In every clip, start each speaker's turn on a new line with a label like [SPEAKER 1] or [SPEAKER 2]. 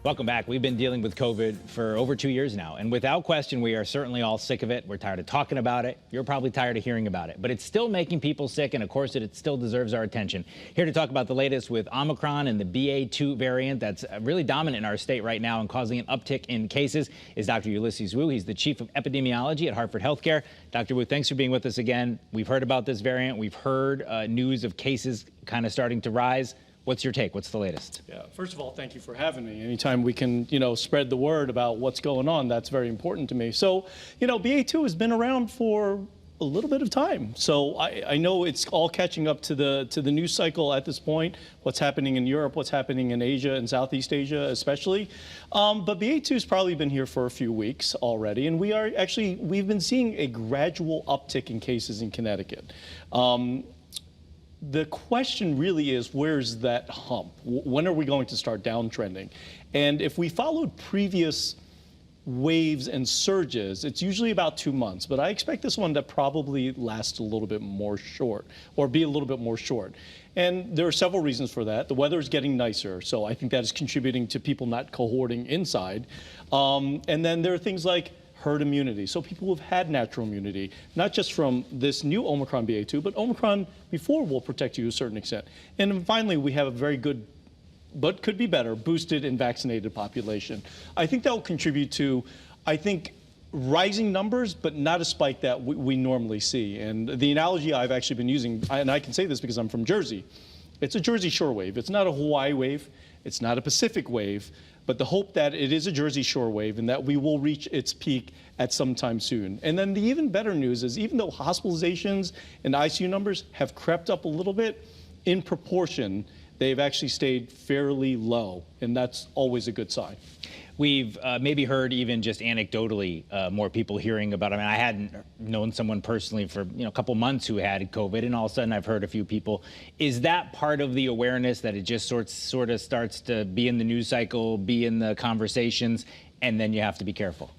[SPEAKER 1] Welcome back. We've been dealing with COVID for over 2 years now, and without question, we are certainly all sick of it. We're tired of talking about it. You're probably tired of hearing about it, but it's still making people sick, and of course, it still deserves our attention. Here to talk about the latest with Omicron and the BA.2 variant that's really dominant in our state right now and causing an uptick in cases is Dr. Ulysses Wu. He's the chief of epidemiology at Hartford Healthcare. Dr. Wu, thanks for being with us again. We've heard about this variant. We've heard news of cases kind of starting to rise. What's your take? What's the latest?
[SPEAKER 2] Yeah, first of all, thank you for having me. Anytime we can, spread the word about what's going on, that's very important to me. So, BA.2 has been around for a little bit of time. So I know it's all catching up to the news cycle at this point, what's happening in Europe, what's happening in Asia and Southeast Asia especially. But BA.2 has probably been here for a few weeks already, and we've been seeing a gradual uptick in cases in Connecticut. The question really is, where's that hump? When are we going to start downtrending? And if we followed previous waves and surges, it's usually about 2 months. But I expect this one to probably last a little bit more short, or be a little bit more short. And there are several reasons for that. The weather is getting nicer, so I think that is contributing to people not cohorting inside. And then there are things like herd immunity. So people who've had natural immunity, not just from this new Omicron BA.2, but Omicron before will protect you to a certain extent. And then finally, we have a very good, but could be better, boosted and vaccinated population. I think that will contribute to, rising numbers, but not a spike that we normally see. And the analogy I've actually been using, and I can say this because I'm from Jersey, it's a Jersey Shore wave. It's not a Hawaii wave. It's not a Pacific wave. But the hope that it is a Jersey Shore wave and that we will reach its peak at some time soon. And then the even better news is, even though hospitalizations and ICU numbers have crept up a little bit, in proportion, they've actually stayed fairly low, and that's always a good sign.
[SPEAKER 1] We've maybe heard, even just anecdotally, more people hearing about it. I mean, I hadn't known someone personally for a couple months who had COVID, and all of a sudden I've heard a few people. Is that part of the awareness, that it just sort of starts to be in the news cycle, be in the conversations, and then you have to be careful?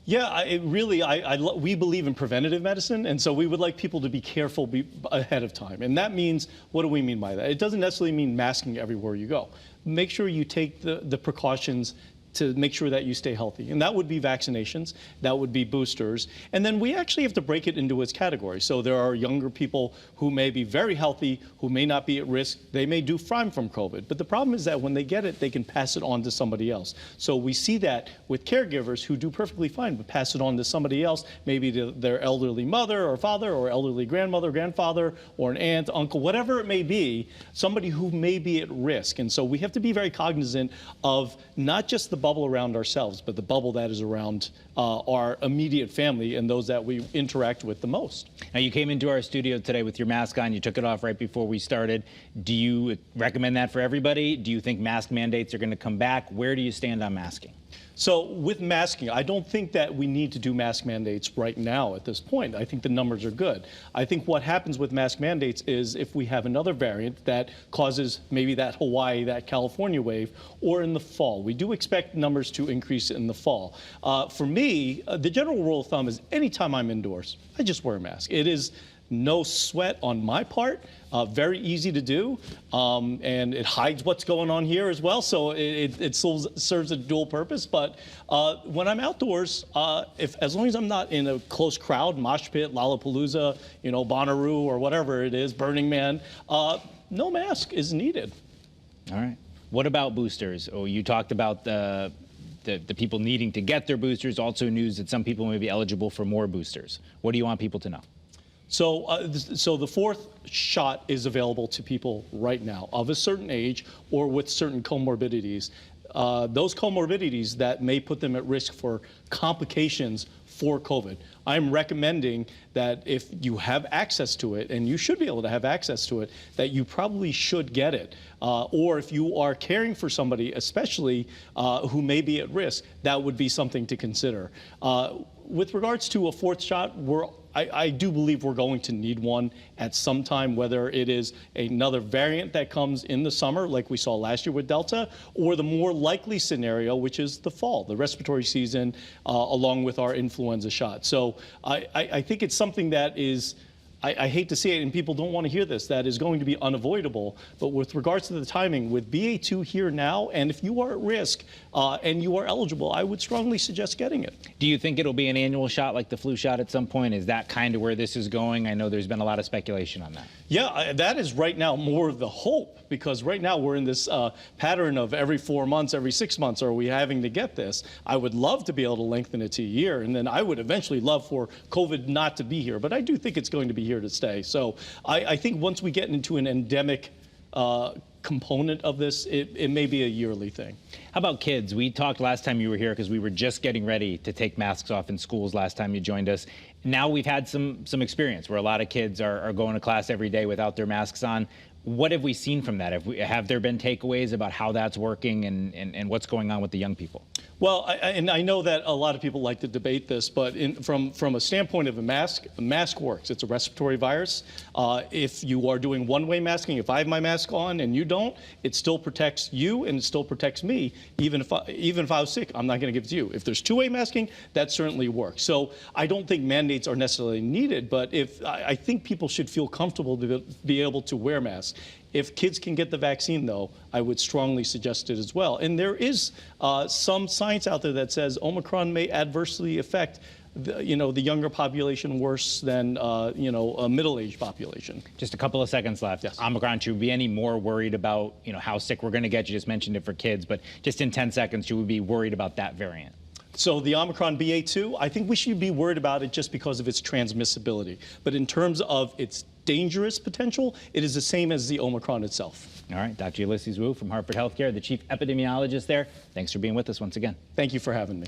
[SPEAKER 2] Yeah, we believe in preventative medicine, and so we would like people to be careful ahead of time. And that means, what do we mean by that? It doesn't necessarily mean masking everywhere you go. Make sure you take the precautions to make sure that you stay healthy. And that would be vaccinations, that would be boosters. And then we actually have to break it into its categories. So there are younger people who may be very healthy, who may not be at risk. They may do fine from COVID. But the problem is that when they get it, they can pass it on to somebody else. So we see that with caregivers who do perfectly fine, but pass it on to somebody else, maybe to their elderly mother or father, or elderly grandmother, grandfather, or an aunt, uncle, whatever it may be, somebody who may be at risk. And so we have to be very cognizant of not just the bubble around ourselves, but the bubble that is around our immediate family and those that we interact with the most.
[SPEAKER 1] Now, you came into our studio today with your mask on. You took it off right before we started. Do you recommend that for everybody? Do you think mask mandates are going to come back? Where do you stand on masking?
[SPEAKER 2] So with masking, I don't think that we need to do mask mandates right now at this point. I think the numbers are good. I think what happens with mask mandates is, if we have another variant that causes maybe that Hawaii, that California wave, or in the fall. We do expect numbers to increase in the fall. For me, the general rule of thumb is, anytime I'm indoors, I just wear a mask. It is no sweat on my part, very easy to do, and it hides what's going on here as well, so it serves a dual purpose. But when I'm outdoors, as long as I'm not in a close crowd, mosh pit, Lollapalooza, Bonnaroo, or whatever it is, Burning Man, no mask is needed.
[SPEAKER 1] All right. What about boosters? Oh, you talked about the people needing to get their boosters, also news that some people may be eligible for more boosters. What do you want people to know?
[SPEAKER 2] So the fourth shot is available to people right now of a certain age or with certain comorbidities. Those comorbidities that may put them at risk for complications for COVID. I'm recommending that if you have access to it, and you should be able to have access to it, that you probably should get it. Or if you are caring for somebody, especially who may be at risk, that would be something to consider. With regards to a fourth shot, I do believe we're going to need one at some time, whether it is another variant that comes in the summer, like we saw last year with Delta, or the more likely scenario, which is the fall, the respiratory season, along with our influenza shot. So I think it's something that is, I hate to say it, and people don't want to hear this, that is going to be unavoidable. But with regards to the timing, with BA2 here now, and if you are at risk and you are eligible, I would strongly suggest getting it.
[SPEAKER 1] Do you think it'll be an annual shot like the flu shot at some point? Is that kind of where this is going? I know there's been a lot of speculation on that.
[SPEAKER 2] Yeah, that is right now more of the hope, because right now we're in this pattern of every 4 months, every 6 months are we having to get this. I would love to be able to lengthen it to a year, and then I would eventually love for COVID not to be here, but I do think it's going to be here to stay. So I think once we get into an endemic component of this, it may be a yearly thing.
[SPEAKER 1] How about kids? We talked last time you were here because we were just getting ready to take masks off in schools last time you joined us. Now we've had some experience where a lot of kids are going to class every day without their masks on. What have we seen from that? Have there been takeaways about how that's working and what's going on with the young people?
[SPEAKER 2] Well, and I know that a lot of people like to debate this, but from a standpoint of a mask works. It's a respiratory virus. If you are doing one-way masking, if I have my mask on and you don't, it still protects you and it still protects me. Even if I was sick, I'm not going to give it to you. If there's two-way masking, that certainly works. So I don't think mandates are necessarily needed, but I think people should feel comfortable to be able to wear masks. If kids can get the vaccine, though, I would strongly suggest it as well. And there is some science out there that says Omicron may adversely affect the younger population worse than a middle-aged population.
[SPEAKER 1] Just a couple of seconds left.
[SPEAKER 2] Yes.
[SPEAKER 1] Omicron, should we be any more worried about how sick we're going to get? You just mentioned it for kids, but just in 10 seconds, should we be worried about that variant?
[SPEAKER 2] So the Omicron BA2, I think we should be worried about it just because of its transmissibility. But in terms of its dangerous potential, it is the same as the Omicron itself.
[SPEAKER 1] All right, Dr. Ulysses Wu from Hartford Healthcare, the chief epidemiologist there. Thanks for being with us once again.
[SPEAKER 2] Thank you for having me.